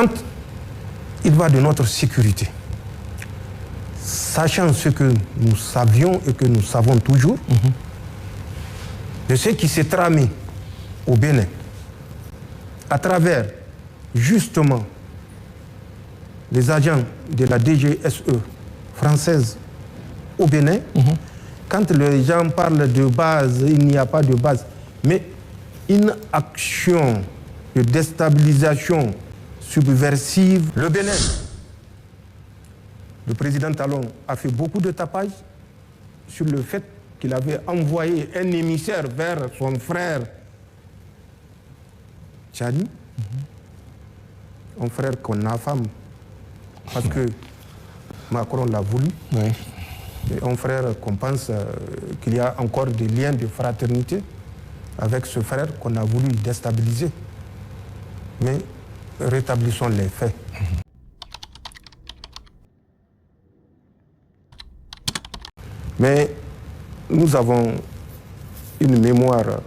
quand il va de notre sécurité, sachant ce que nous savions et que nous savons toujours, de ce qui s'est tramé au Bénin, à travers justement les agents de la DGSE française au Bénin, quand les gens parlent de base, il n'y a pas de base, mais une action de déstabilisation subversive. Le Bénin, le président Talon a fait beaucoup de tapage sur le fait qu'il avait envoyé un émissaire vers son frère Tchani, un frère qu'on affame parce que Macron l'a voulu. Oui. Et un frère qu'on pense qu'il y a encore des liens de fraternité avec ce frère qu'on a voulu déstabiliser. Mais rétablissons les faits. Mais nous avons une mémoire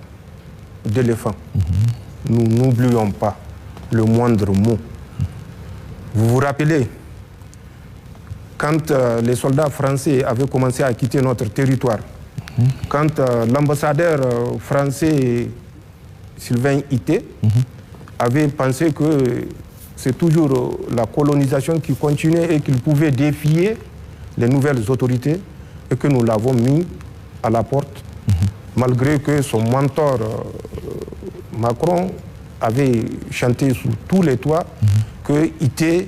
d'éléphant. Nous n'oublions pas le moindre mot. Vous vous rappelez, quand les soldats français avaient commencé à quitter notre territoire, quand l'ambassadeur français Sylvain Ité avait pensé que c'est toujours la colonisation qui continuait et qu'il pouvait défier les nouvelles autorités et que nous l'avons mis à la porte, malgré que son mentor Macron avait chanté sous tous les toits que Ité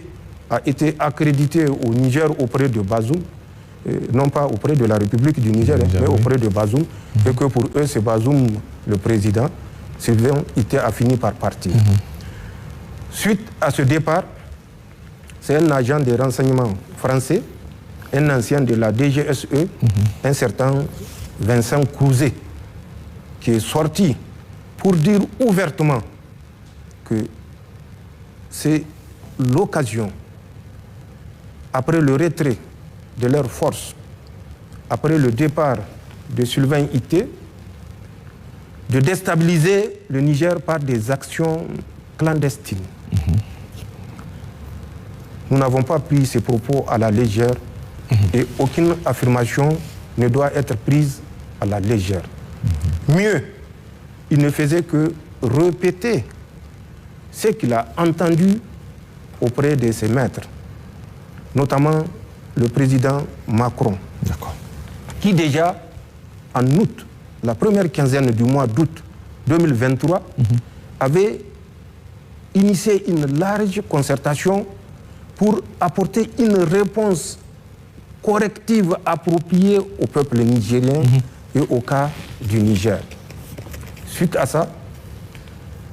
a été accrédité au Niger auprès de Bazoum, non pas auprès de la République du Niger, mais auprès de Bazoum, et que pour eux c'est Bazoum le président. Sylvain Ité a fini par partir. Suite à ce départ, c'est un agent des renseignements français, un ancien de la DGSE, un certain Vincent Couzet, qui est sorti pour dire ouvertement que c'est l'occasion, après le retrait de leurs forces, après le départ de Sylvain Ité, de déstabiliser le Niger par des actions clandestines. Nous n'avons pas pris ces propos à la légère et aucune affirmation ne doit être prise à la légère. Mieux, il ne faisait que répéter ce qu'il a entendu auprès de ses maîtres, notamment le président Macron, qui déjà, en août, la première quinzaine du mois d'août 2023, avait initié une large concertation pour apporter une réponse corrective appropriée au peuple nigérien et au cas du Niger. Suite à ça,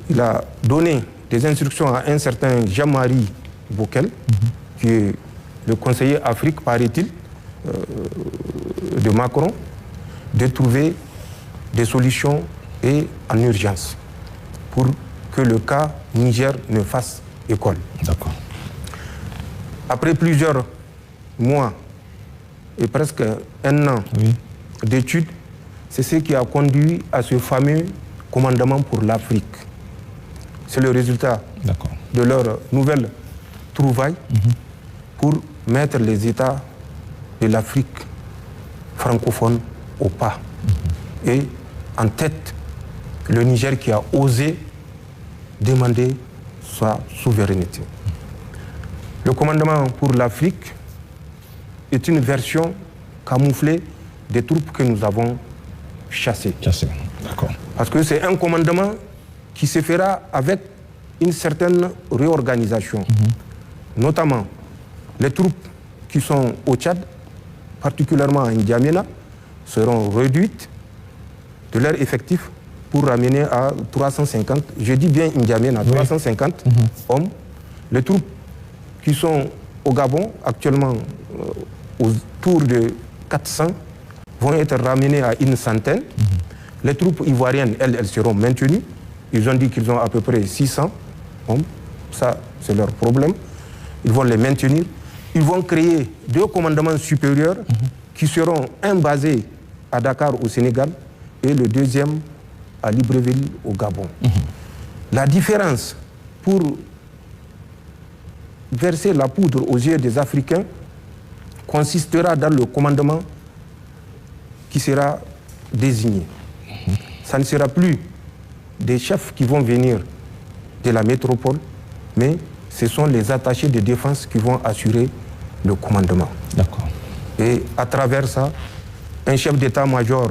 il a donné des instructions à un certain Jean-Marie Bockel, qui est le conseiller Afrique, paraît-il, de Macron, de trouver des solutions et en urgence pour que le cas Niger ne fasse école. D'accord. Après plusieurs mois et presque un an d'études, c'est ce qui a conduit à ce fameux commandement pour l'Afrique. C'est le résultat de leur nouvelle trouvaille pour mettre les États de l'Afrique francophone au pas. Et en tête, le Niger qui a osé demander sa souveraineté. Le commandement pour l'Afrique est une version camouflée des troupes que nous avons chassées. Parce que c'est un commandement qui se fera avec une certaine réorganisation. Notamment, les troupes qui sont au Tchad, particulièrement à N'Djamena, seront réduites de leur effectif pour ramener à 350, je dis bien N'Djamena, 350 hommes. Les troupes qui sont au Gabon, actuellement autour de 400, vont être ramenées à une centaine. Les troupes ivoiriennes, elles seront maintenues. Ils ont dit qu'ils ont à peu près 600 hommes. Ça, c'est leur problème. Ils vont les maintenir. Ils vont créer 2 commandements supérieurs qui seront un basé à Dakar au Sénégal et le deuxième à Libreville au Gabon. La différence pour verser la poudre aux yeux des Africains consistera dans le commandement qui sera désigné. Ça ne sera plus des chefs qui vont venir de la métropole, mais ce sont les attachés de défense qui vont assurer le commandement. D'accord. Et à travers ça, un chef d'état-major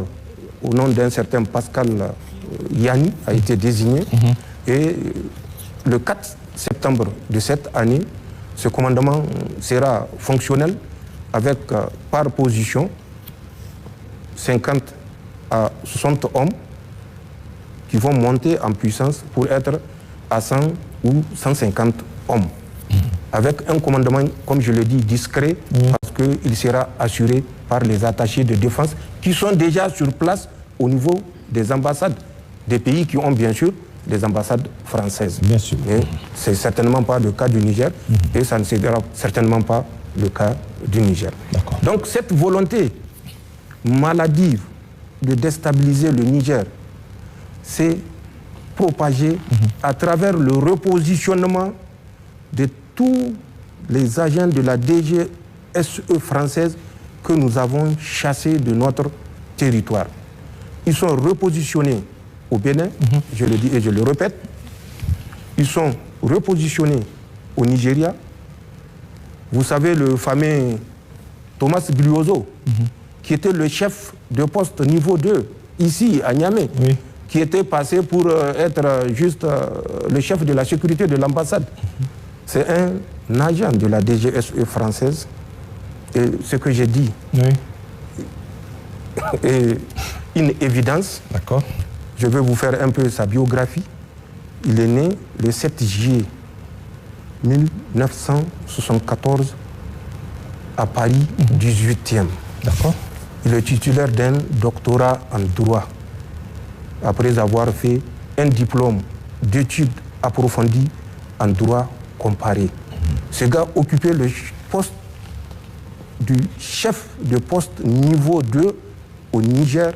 au nom d'un certain Pascal Yanni a été désigné. Et le 4 septembre de cette année, ce commandement sera fonctionnel avec par position 50 à 60 hommes qui vont monter en puissance pour être à 100 ou 150 hommes. Avec un commandement, comme je le dis, discret, parce qu'il sera assuré par les attachés de défense qui sont déjà sur place au niveau des ambassades des pays qui ont bien sûr des ambassades françaises. Bien sûr. Ce n'est certainement pas le cas du Niger et ça ne sera certainement pas le cas du Niger. Donc cette volonté maladive de déstabiliser le Niger s'est propagée à travers le repositionnement de tous les agents de la DGSE française que nous avons chassés de notre territoire. Ils sont repositionnés au Bénin, je le dis et je le répète. Ils sont repositionnés au Nigeria. Vous savez, le fameux Thomas Gliozo, qui était le chef de poste niveau 2, ici à Niamey, qui était passé pour être juste le chef de la sécurité de l'ambassade. C'est un agent de la DGSE française. Et ce que j'ai dit est une évidence. D'accord. Je vais vous faire un peu sa biographie. Il est né le 7 juillet 1974 à Paris, 18e. D'accord. Il est titulaire d'un doctorat en droit, après avoir fait un diplôme d'études approfondies en droit comparé. Ce gars occupait le poste du chef de poste niveau 2 au Niger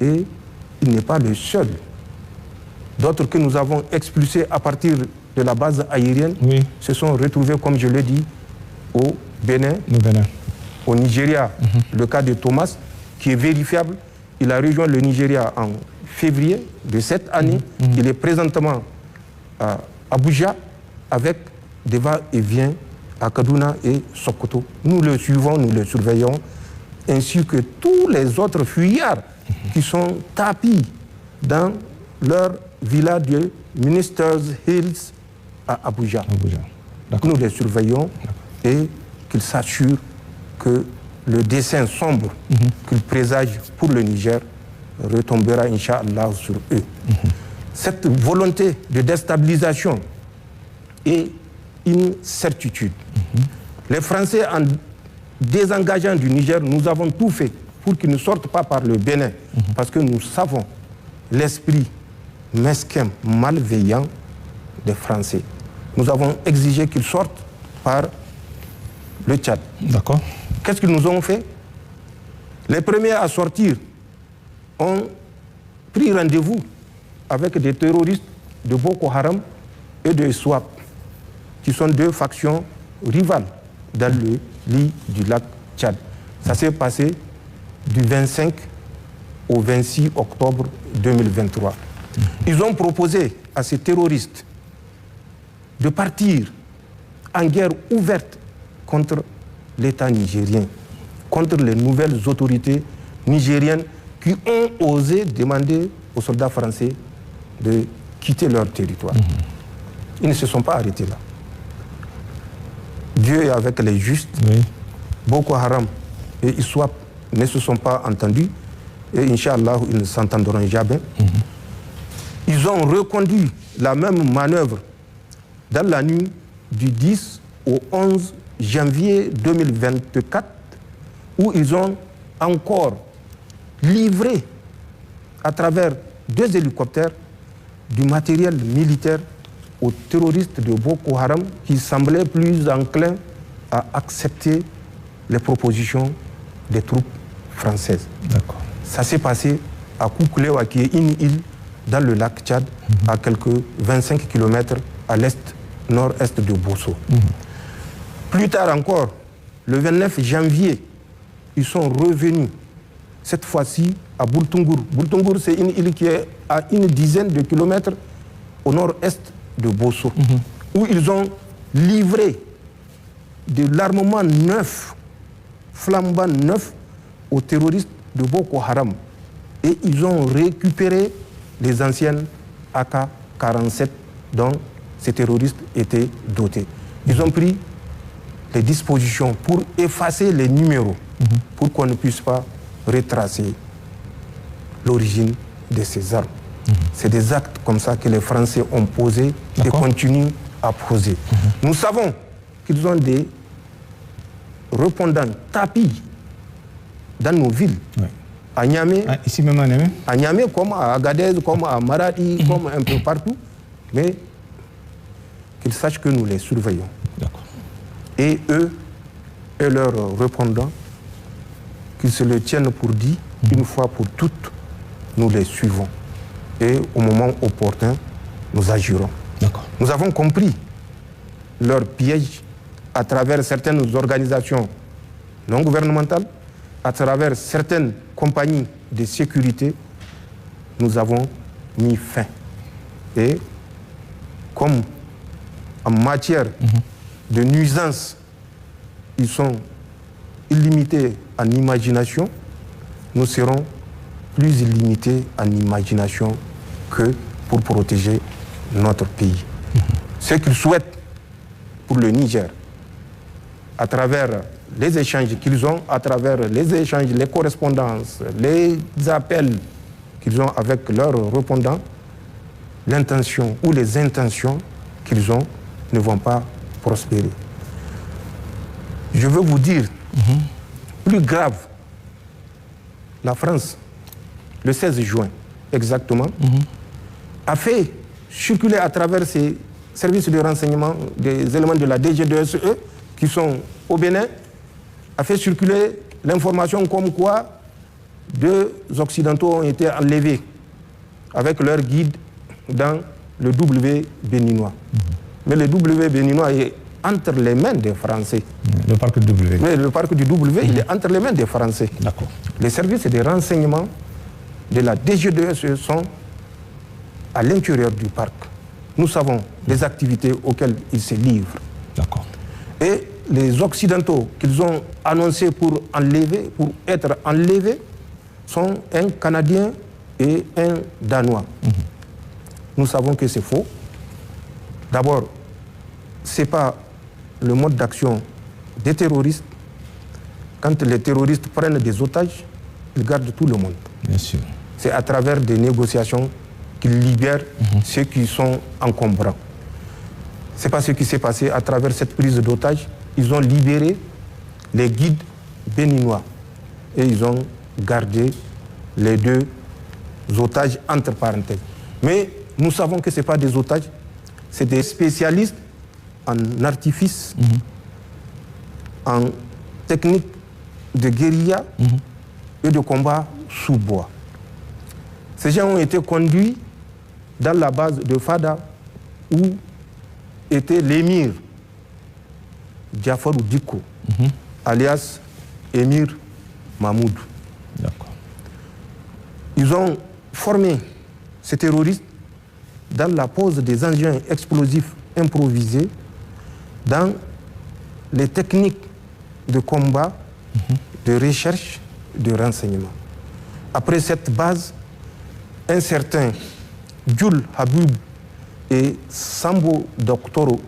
et il n'est pas le seul. D'autres que nous avons expulsés à partir de la base aérienne se sont retrouvés, comme je l'ai dit, au Bénin, au Nigeria. Le cas de Thomas, qui est vérifiable, il a rejoint le Nigeria en février de cette année. Il est présentement à Abuja avec des va-et-vient à Kaduna et Sokoto. Nous le suivons, nous le surveillons, ainsi que tous les autres fuyards qui sont tapis dans leur villa de Ministers Hills à Abuja. Nous les surveillons et qu'ils s'assurent que le dessein sombre qu'ils présagent pour le Niger retombera, Inch'Allah, sur eux. Cette volonté de déstabilisation est une certitude. Les Français, en désengageant du Niger, nous avons tout fait pour qu'ils ne sortent pas par le Bénin, parce que nous savons l'esprit mesquin, malveillant des Français. Nous avons exigé qu'ils sortent par le Tchad. D'accord. Qu'est-ce qu'ils nous ont fait? Les premiers à sortir ont pris rendez-vous avec des terroristes de Boko Haram et de SWAP, qui sont deux factions rivales dans le lit du lac Tchad. Ça s'est passé du 25 au 26 octobre 2023. Ils ont proposé à ces terroristes de partir en guerre ouverte contre l'État nigérien, contre les nouvelles autorités nigériennes qui ont osé demander aux soldats français de quitter leur territoire. Ils ne se sont pas arrêtés là. Dieu est avec les justes. Boko Haram et ISWAP ne se sont pas entendus et Inch'Allah, ils ne s'entendront jamais. Ils ont reconduit la même manœuvre dans la nuit du 10 au 11 janvier 2024 où ils ont encore livré à travers 2 hélicoptères du matériel militaire aux terroristes de Boko Haram qui semblaient plus enclins à accepter les propositions des troupes françaises. Ça s'est passé à Koukoulewa, qui est une île dans le lac Tchad, à quelques 25 km à l'est, nord-est de Bosso. Plus tard encore, le 29 janvier, ils sont revenus, cette fois-ci à Bultungur. Bultungur, c'est une île qui est à une dizaine de kilomètres au nord-est de Bosso, où ils ont livré de l'armement neuf, flambant neuf, aux terroristes de Boko Haram. Et ils ont récupéré les anciennes AK-47 dont ces terroristes étaient dotés. Ils ont pris les dispositions pour effacer les numéros, pour qu'on ne puisse pas retracer l'origine de ces armes. C'est des actes comme ça que les Français ont posés et continuent à poser. Nous savons qu'ils ont des répondants tapis dans nos villes. À Niamey, ici même à Niamey. À Niamey, comme à Agadez, comme à Maradi, comme un peu partout. Mais qu'ils sachent que nous les surveillons. Et eux et leurs répondants, qu'ils se le tiennent pour dit, une fois pour toutes, nous les suivons. Et au moment opportun, nous agirons. Nous avons compris leur piège à travers certaines organisations non gouvernementales, à travers certaines compagnies de sécurité. Nous avons mis fin. Et comme en matière de nuisances, ils sont illimités en imagination, nous serons plus illimités en imagination que pour protéger notre pays. Ce qu'ils souhaitent pour le Niger, à travers les échanges qu'ils ont, à travers les échanges, les correspondances, les appels qu'ils ont avec leurs répondants, l'intention ou les intentions qu'ils ont ne vont pas prospérer. Je veux vous dire, plus grave, la France, le 16 juin exactement, a fait circuler à travers ses services de renseignement des éléments de la DG2SE qui sont au Bénin, a fait circuler l'information comme quoi 2 Occidentaux ont été enlevés avec leur guide dans le W béninois. Mais le W béninois est entre les mains des Français. Le parc du W. Mais le parc du W, il est entre les mains des Français. Les services de renseignement de la DG2SE sont à l'intérieur du parc. Nous savons les activités auxquelles ils se livrent. Et les Occidentaux qu'ils ont annoncés pour être enlevés sont un Canadien et un Danois. Nous savons que c'est faux. D'abord, ce n'est pas le mode d'action des terroristes. Quand les terroristes prennent des otages, ils gardent tout le monde. Bien sûr. C'est à travers des négociations qu'ils libèrent ceux qui sont encombrants. Ce n'est pas ce qui s'est passé à travers cette prise d'otages. Ils ont libéré les guides béninois et ils ont gardé les 2 otages entre parenthèses. Mais nous savons que ce n'est pas des otages, c'est des spécialistes en artifice, en technique de guérilla et de combat sous bois. Ces gens ont été conduits dans la base de Fada où était l'émir Diafarou Diko, alias Émir Mahmoud. Ils ont formé ces terroristes dans la pose des engins explosifs improvisés, dans les techniques de combat, de recherche, de renseignement. Après cette base, un certain Jules Habib et Sambo Doktoro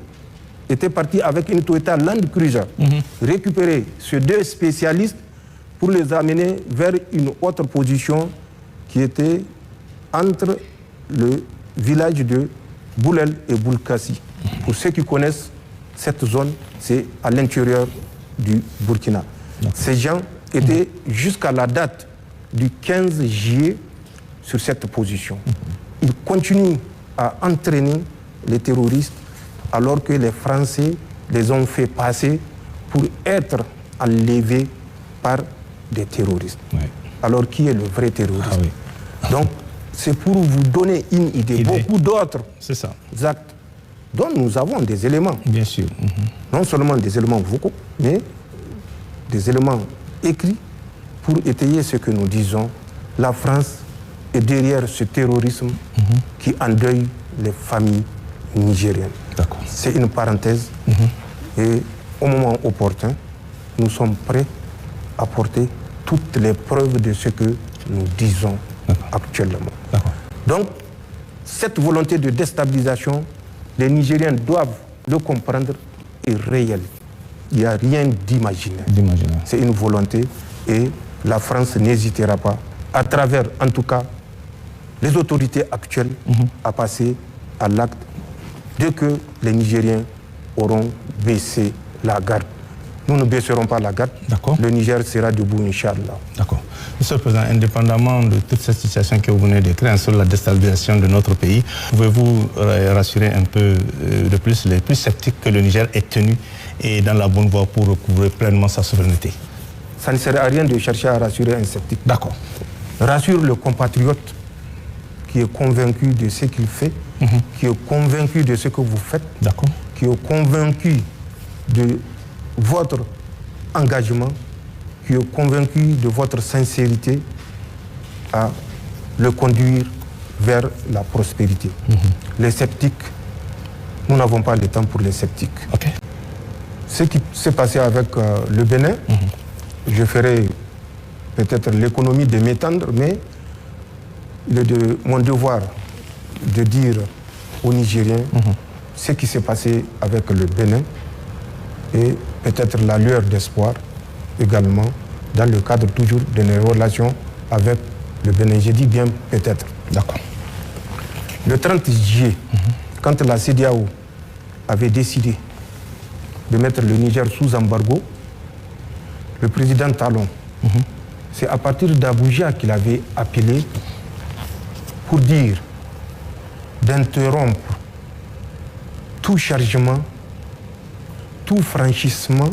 étaient partis avec une Toyota Land Cruiser récupérer ces 2 spécialistes pour les amener vers une autre position qui était entre le village de Boulel et Boulkassi. Pour ceux qui connaissent cette zone, c'est à l'intérieur du Burkina. Ces gens étaient jusqu'à la date du 15 juillet sur cette position. Ils continuent à entraîner les terroristes alors que les Français les ont fait passer pour être enlevés par des terroristes. Alors qui est le vrai terroriste? Donc c'est pour vous donner une idée. Beaucoup d'autres actes dont nous avons des éléments. Bien sûr. Non seulement des éléments vocaux, mais des éléments écrits pour étayer ce que nous disons. La France est derrière ce terrorisme qui endeuille les familles nigériennes. C'est une parenthèse. Et au moment opportun, nous sommes prêts à porter toutes les preuves de ce que nous disons actuellement. Donc, cette volonté de déstabilisation, les Nigériens doivent le comprendre, est réelle. Il n'y a rien d'imaginaire. C'est une volonté et la France n'hésitera pas, à travers en tout cas les autorités actuelles, à passer à l'acte dès que les Nigériens auront baissé la garde. Nous ne baisserons pas la garde. Le Niger sera debout, Inch'Allah. D'accord. Monsieur le Président, indépendamment de toute cette situation que vous venez de créer sur la déstabilisation de notre pays, pouvez-vous rassurer un peu de plus les plus sceptiques que le Niger est tenu et dans la bonne voie pour recouvrer pleinement sa souveraineté? Ça ne sert à rien de chercher à rassurer un sceptique. D'accord. Rassure le compatriote qui est convaincu de ce qu'il fait, qui est convaincu de ce que vous faites, qui est convaincu de votre engagement, qui est convaincu de votre sincérité à le conduire vers la prospérité. Les sceptiques, nous n'avons pas le temps pour les sceptiques. Ce qui s'est passé avec le Bénin, je ferai peut-être l'économie de m'étendre, mais il est de mon devoir de dire aux Nigériens ce qui s'est passé avec le Bénin et peut-être la lueur d'espoir également dans le cadre toujours de nos relations avec le Bénin. Je dis bien peut-être. Le 30 juillet, quand la CEDEAO avait décidé de mettre le Niger sous embargo, le président Talon, c'est à partir d'Abuja qu'il avait appelé pour dire d'interrompre tout chargement, tout franchissement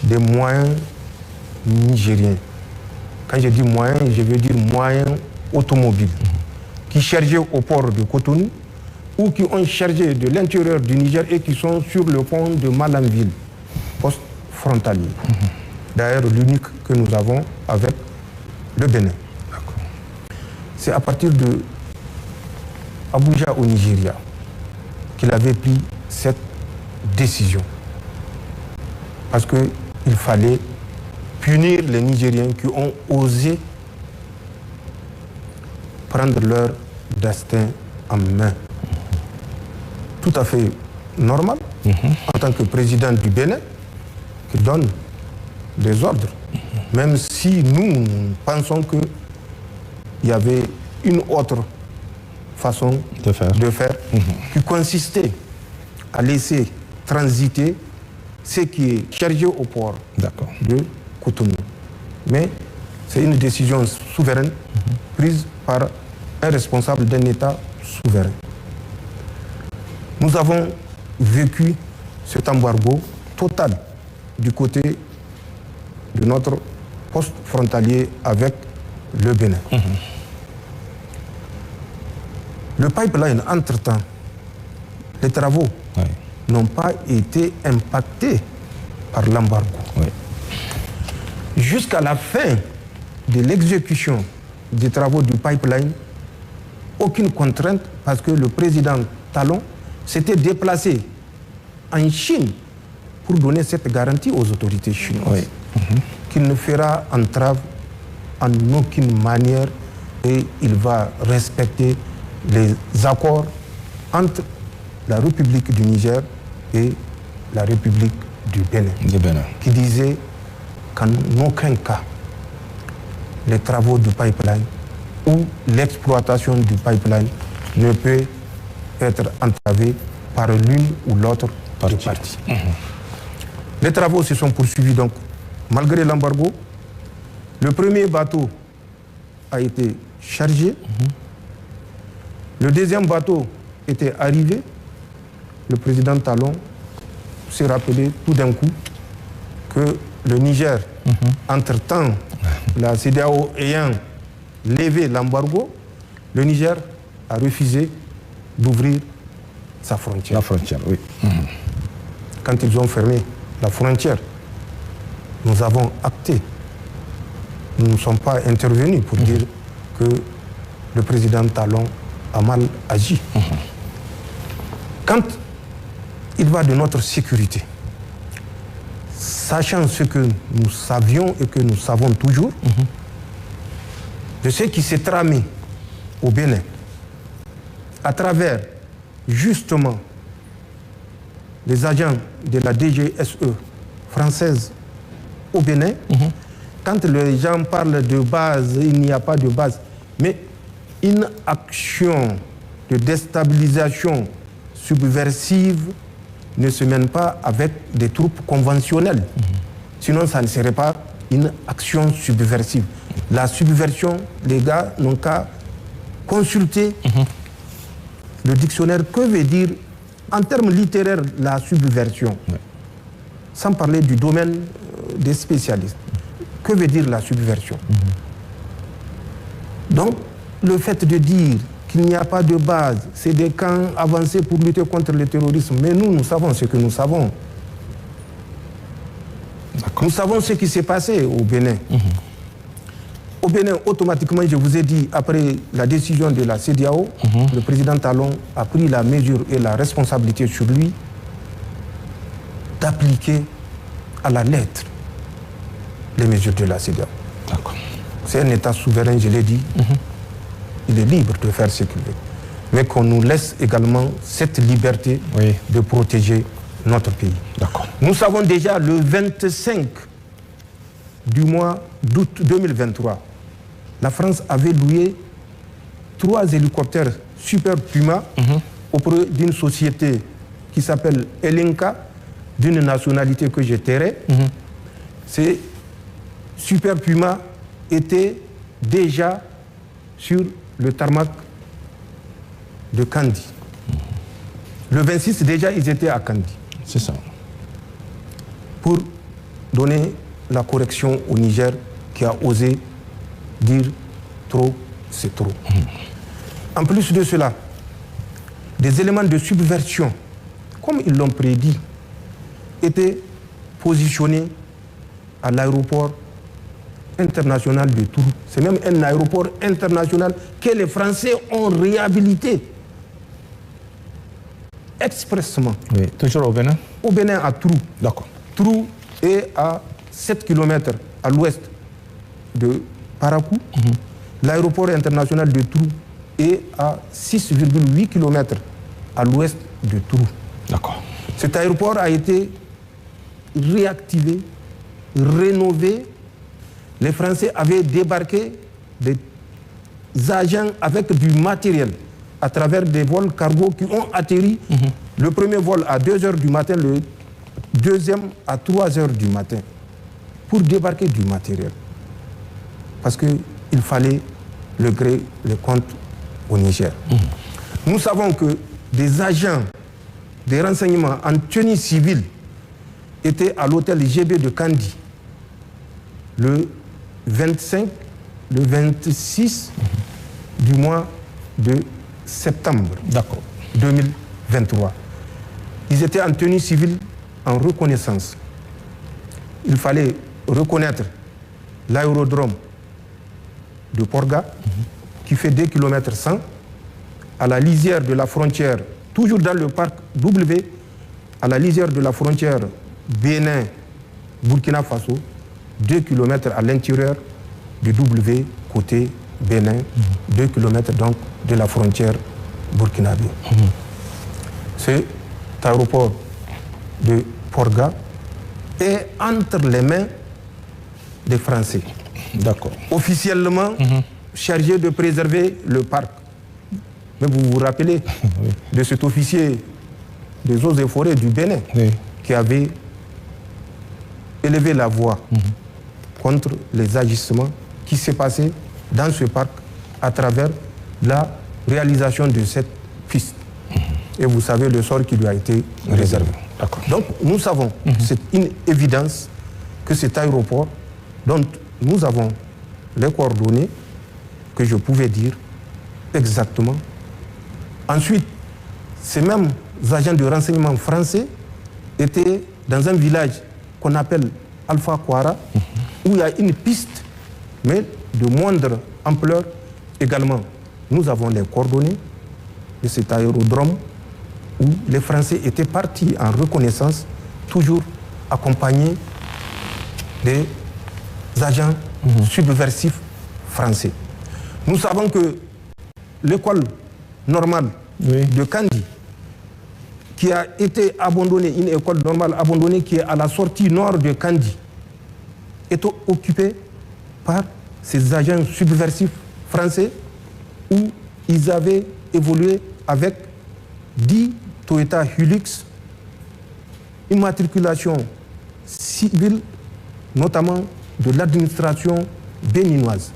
des moyens nigériens. Quand je dis moyens, je veux dire moyens automobiles qui chargeaient au port de Cotonou ou qui ont chargé de l'intérieur du Niger et qui sont sur le pont de Malanville, poste frontalier. D'ailleurs, l'unique que nous avons avec le Bénin. C'est à partir de Abuja au Nigeria qu'il avait pris cette décision. Parce qu'il fallait punir les Nigériens qui ont osé prendre leur destin en main. Tout à fait normal, en tant que président du Bénin, qui donne des ordres. Même si nous pensons qu'il y avait une autre façon de faire qui consistait à laisser transiter ce qui est chargé au port de Cotonou. Mais c'est une décision souveraine prise par un responsable d'un État souverain. Nous avons vécu cet embargo total du côté de notre poste frontalier avec le Bénin. Le pipeline, entre-temps, les travaux n'ont pas été impactés par l'embargo. Jusqu'à la fin de l'exécution des travaux du pipeline, aucune contrainte parce que le président Talon s'était déplacé en Chine pour donner cette garantie aux autorités chinoises. Qu'il ne fera entrave en aucune manière et il va respecter les accords entre la République du Niger et la République du Bénin, qui disait qu'en aucun cas les travaux du pipeline ou l'exploitation du pipeline ne peut être entravée par l'une ou l'autre des parties. Les travaux se sont poursuivis donc malgré l'embargo. Le premier bateau a été chargé. Le deuxième bateau était arrivé. Le président Talon s'est rappelé tout d'un coup que le Niger, entre-temps, la CEDEAO ayant levé l'embargo, le Niger a refusé d'ouvrir sa frontière. La frontière, oui. Quand ils ont fermé la frontière, nous avons acté. Nous ne sommes pas intervenus pour dire que le président Talon a mal agi. Quand il va de notre sécurité, sachant ce que nous savions et que nous savons toujours, de ce qui s'est tramé au Bénin, à travers justement les agents de la DGSE française au Bénin, quand les gens parlent de base, il n'y a pas de base, mais une action de déstabilisation subversive ne se mène pas avec des troupes conventionnelles. Sinon, ça ne serait pas une action subversive. La subversion, les gars n'ont qu'à consulter le dictionnaire. Que veut dire, en termes littéraires, la subversion? Sans parler du domaine des spécialistes. Que veut dire la subversion? Donc, le fait de dire qu'il n'y a pas de base, c'est des camps avancés pour lutter contre le terrorisme. Mais nous, nous savons ce que nous savons. Nous savons ce qui s'est passé au Bénin. Au Bénin, automatiquement, je vous ai dit, après la décision de la CEDEAO, le président Talon a pris la mesure et la responsabilité sur lui d'appliquer à la lettre les mesures de la CEDEAO. C'est un État souverain, je l'ai dit. Il est libre de faire ce qu'il veut. Mais qu'on nous laisse également cette liberté de protéger notre pays. Nous savons déjà le 25 du mois d'août 2023, la France avait loué 3 hélicoptères Super Puma auprès d'une société qui s'appelle Elenka, d'une nationalité que je tairai. Ces Super Puma étaient déjà sur le tarmac de Kandi. Le 26, déjà, ils étaient à Kandi. C'est ça. Pour donner la correction au Niger qui a osé dire trop, c'est trop. En plus de cela, des éléments de subversion, comme ils l'ont prédit, étaient positionnés à l'aéroport international de Tours. C'est même un aéroport international que les Français ont réhabilité expressément. Oui. Toujours au Bénin? Au Bénin, à Trou. D'accord. Trou est à 7 km à l'ouest de Parakou. L'aéroport international de Trou est à 6,8 km à l'ouest de Trou. D'accord. Cet aéroport a été réactivé, rénové. Les Français avaient débarqué des agents avec du matériel à travers des vols cargo qui ont atterri. Le premier vol à 2 h du matin, le deuxième à 3 h du matin, pour débarquer du matériel. Parce qu'il fallait le gré, le compte au Niger. Nous savons que des agents des renseignements en tenue civile étaient à l'hôtel GB de Kandi le 25, le 26 du mois de septembre 2023. Ils étaient en tenue civile en reconnaissance. Il fallait reconnaître l'aérodrome de Porga, qui fait 2 km 100, à la lisière de la frontière, toujours dans le parc W, à la lisière de la frontière Bénin-Burkina Faso, 2 km à l'intérieur du W côté Bénin, 2 km donc de la frontière burkinabé. Cet aéroport de Porga est entre les mains des Français. D'accord. Officiellement chargé de préserver le parc. Mais vous vous rappelez de cet officier des eaux et forêts du Bénin qui avait élevé la voix contre les agissements qui s'est passé dans ce parc à travers la réalisation de cette piste. Et vous savez le sort qui lui a été réservé. Donc nous savons, c'est une évidence que cet aéroport dont nous avons les coordonnées que je pouvais dire exactement. Ensuite, c'est même agents de renseignement français étaient dans un village qu'on appelle Alpha Kwara, où il y a une piste, mais de moindre ampleur également. Nous avons les coordonnées de cet aérodrome où les Français étaient partis en reconnaissance, toujours accompagnés des agents subversifs français. Nous savons que l'école normale de Kandi, qui a été abandonnée, une école normale abandonnée qui est à la sortie nord de Kandi, est occupée par ces agents subversifs français où ils avaient évolué avec 10 Toyota Hilux, immatriculation civile, notamment de l'administration béninoise.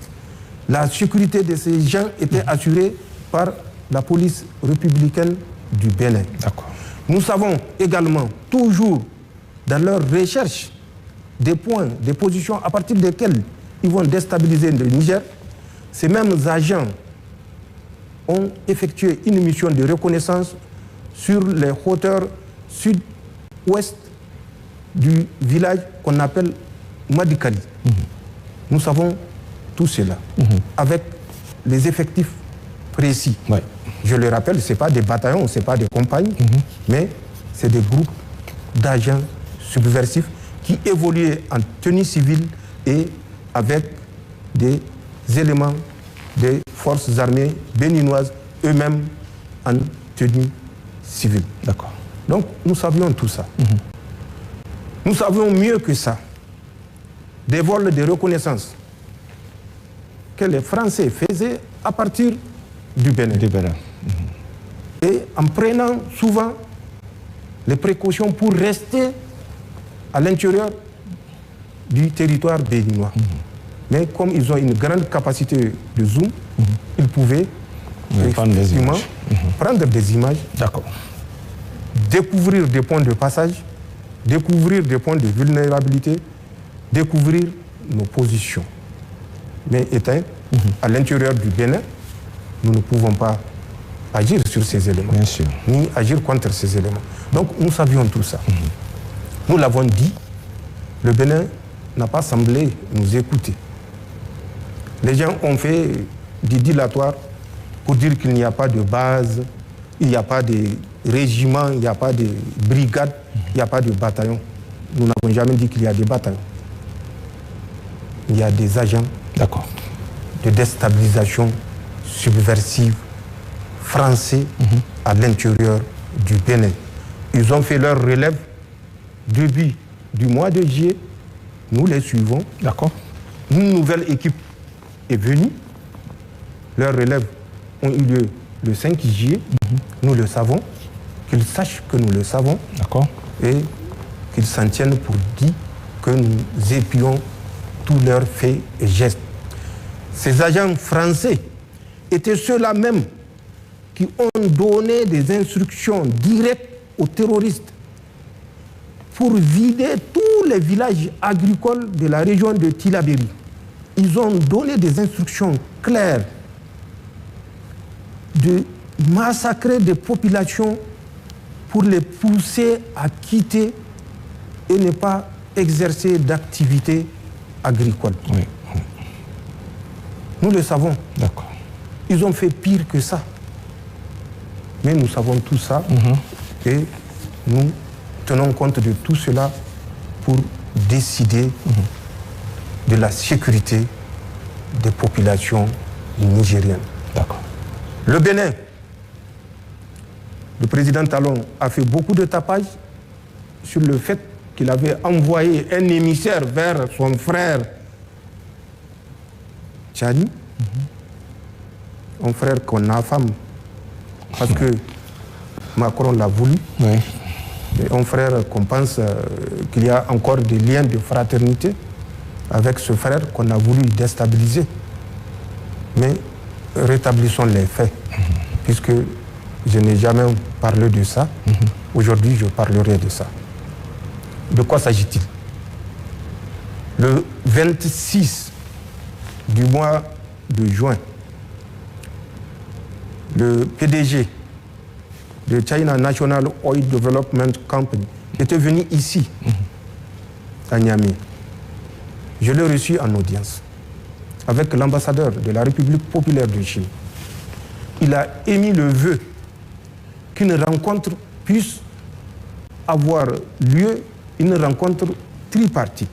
La sécurité de ces gens était assurée par la police républicaine du Bénin. Nous savons également, toujours dans leur recherche, des points, des positions à partir desquelles ils vont déstabiliser le Niger. Ces mêmes agents ont effectué une mission de reconnaissance sur les hauteurs sud-ouest du village qu'on appelle Madikali. Nous savons tout cela, avec les effectifs précis. Je le rappelle, ce n'est pas des bataillons, ce n'est pas des compagnies, mais c'est des groupes d'agents subversifs qui évoluaient en tenue civile et avec des éléments des forces armées béninoises, eux-mêmes en tenue civile. Donc nous savions tout ça. Nous savions mieux que ça. Des vols de reconnaissance que les Français faisaient à partir du Bénin. Et en prenant souvent les précautions pour rester à l'intérieur du territoire béninois. Mais comme ils ont une grande capacité de zoom, ils pouvaient prendre des images, découvrir des points de passage, découvrir des points de vulnérabilité, découvrir nos positions. Mais étant à l'intérieur du Bénin, nous ne pouvons pas agir sur ces éléments, ni agir contre ces éléments. Donc nous savions tout ça. Nous l'avons dit, le Bénin n'a pas semblé nous écouter. Les gens ont fait du dilatoire pour dire qu'il n'y a pas de base, il n'y a pas de régiment, il n'y a pas de brigade, il n'y a pas de bataillon. Nous n'avons jamais dit qu'il y a des bataillons. Il y a des agents de déstabilisation subversive français à l'intérieur du Bénin. Ils ont fait leur relève début du mois de juillet. Nous les suivons. Une nouvelle équipe est venue. Leurs relèves ont eu lieu le 5 juillet. Nous le savons. Qu'ils sachent que nous le savons. Et qu'ils s'en tiennent pour dire que nous épions tous leurs faits et gestes. Ces agents français étaient ceux-là même qui ont donné des instructions directes aux terroristes pour vider tous les villages agricoles de la région de Tillabéri. Ils ont donné des instructions claires de massacrer des populations pour les pousser à quitter et ne pas exercer d'activités agricoles. Nous le savons. Ils ont fait pire que ça. Mais nous savons tout ça et nous tenons compte de tout cela pour décider de la sécurité des populations nigériennes. Le Bénin, le président Talon a fait beaucoup de tapage sur le fait qu'il avait envoyé un émissaire vers son frère Tchani, un frère qu'on affame parce que Macron l'a voulu, et un frère qu'on pense qu'il y a encore des liens de fraternité avec ce frère qu'on a voulu déstabiliser. Mais rétablissons les faits, puisque je n'ai jamais parlé de ça. Aujourd'hui, je parlerai de ça. De quoi s'agit-il? Le 26 du mois de juin, le PDG de China National Oil Development Company était venu ici, à Niamey. Je l'ai reçu en audience avec l'ambassadeur de la République populaire de Chine. Il a émis le vœu qu'une rencontre puisse avoir lieu, une rencontre tripartite.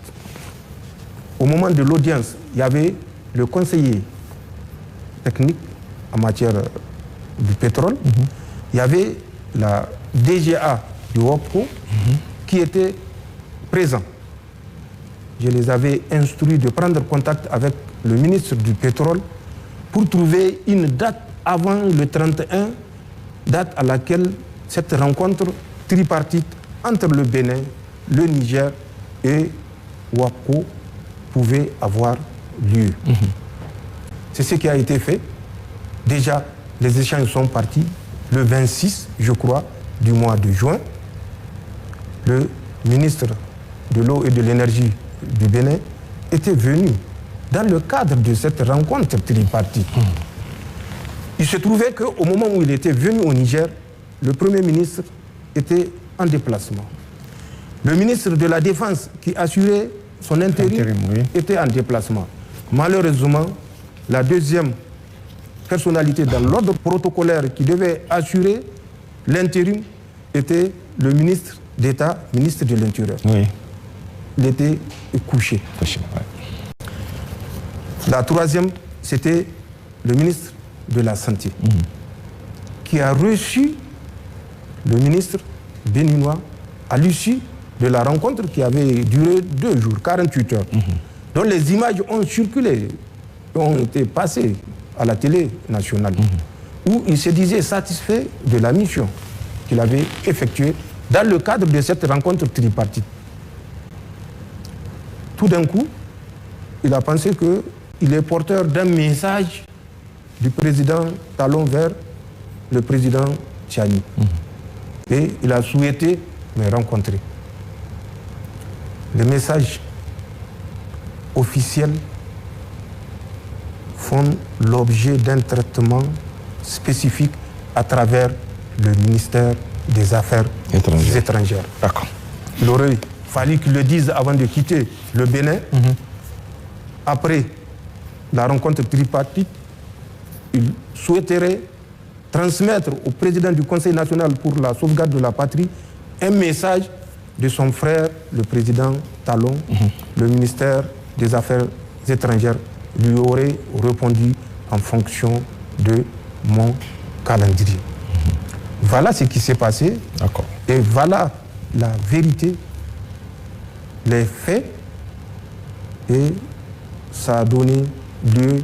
Au moment de l'audience, il y avait le conseiller technique en matière du pétrole, il y avait la DGA du WAPCO qui était présent. Je les avais instruits de prendre contact avec le ministre du pétrole pour trouver une date avant le 31, date à laquelle cette rencontre tripartite entre le Bénin, le Niger et WAPCO pouvait avoir lieu. C'est ce qui a été fait. Déjà, les échanges sont partis le 26, je crois, du mois de juin. Le ministre de l'eau et de l'énergie du Bénin était venu dans le cadre de cette rencontre tripartite. Il se trouvait qu'au moment où il était venu au Niger, le Premier ministre était en déplacement. Le ministre de la Défense, qui assurait son intérim, était en déplacement. Malheureusement, la deuxième personnalité dans l'ordre protocolaire qui devait assurer l'intérim était le ministre d'État, ministre de l'Intérieur. Il était couché. La troisième, c'était le ministre de la Santé, qui a reçu le ministre béninois à l'issue de la rencontre qui avait duré 2 jours, 48 heures, dont les images ont circulé, ont été passées à la télé nationale, où il se disait satisfait de la mission qu'il avait effectuée dans le cadre de cette rencontre tripartite. Tout d'un coup, il a pensé qu'il est porteur d'un message du président Talon vers le président Tchani. Et il a souhaité me rencontrer. Les messages officiels font l'objet d'un traitement spécifique à travers le ministère des Affaires étrangères. D'accord. Il aurait fallu qu'il le dise avant de quitter le Bénin. Après la rencontre tripartite, il souhaiterait transmettre au président du Conseil national pour la sauvegarde de la patrie un message de son frère, le président Talon. Le ministère des Affaires étrangères lui aurait répondu en fonction de mon calendrier. Voilà ce qui s'est passé. Et voilà la vérité, les faits, et ça a donné lieu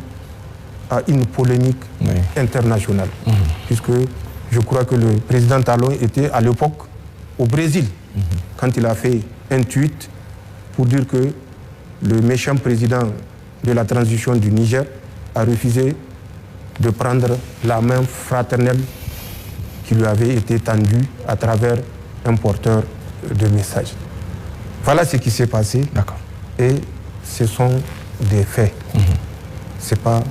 à une polémique internationale. Puisque je crois que le président Talon était à l'époque au Brésil, quand il a fait un tweet pour dire que le méchant président de la transition du Niger a refusé de prendre la main fraternelle qui lui avait été tendue à travers un porteur de message. Voilà ce qui s'est passé. Et ce sont des faits. Ce n'est pas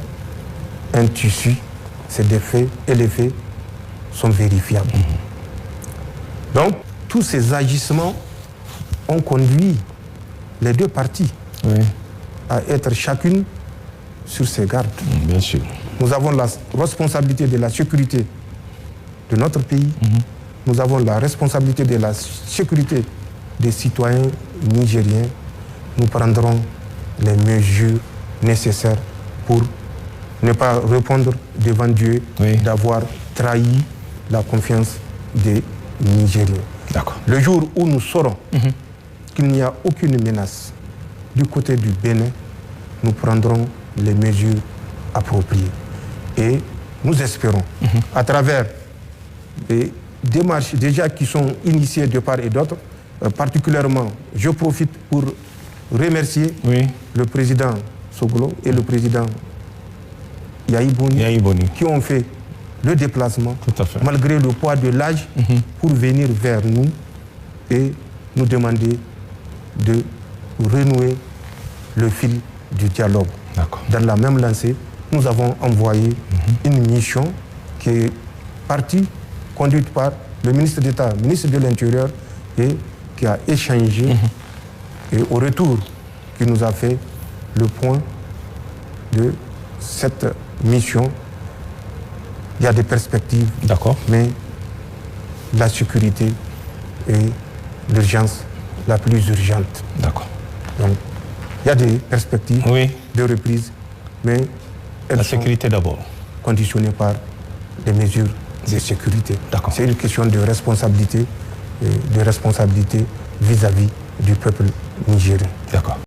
un tissu, c'est des faits, et les faits sont vérifiables. Donc, tous ces agissements ont conduit les deux parties à être chacune sur ses gardes. Bien sûr. Nous avons la responsabilité de la sécurité de notre pays. Nous avons la responsabilité de la sécurité des citoyens nigériens. Nous prendrons les mesures nécessaires pour ne pas répondre devant Dieu d'avoir trahi la confiance des Nigériens. Le jour où nous saurons qu'il n'y a aucune menace du côté du Bénin, nous prendrons les mesures appropriées. Et nous espérons, à travers les démarches déjà qui sont initiées de part et d'autre, particulièrement, je profite pour remercier le président Soglo et le président Yahi Boni qui ont fait le déplacement, malgré le poids de l'âge, pour venir vers nous et nous demander de renouer le fil du dialogue. Dans la même lancée, nous avons envoyé une mission qui est partie, conduite par le ministre d'État, ministre de l'Intérieur, et qui a échangé, et au retour, qui nous a fait le point de cette mission. Il y a des perspectives, mais la sécurité est l'urgence la plus urgente. D'accord. Donc, il y a des perspectives de reprise, mais la sécurité d'abord, conditionnées par des mesures de sécurité. C'est une question de responsabilité vis-à-vis du peuple nigérien. D'accord.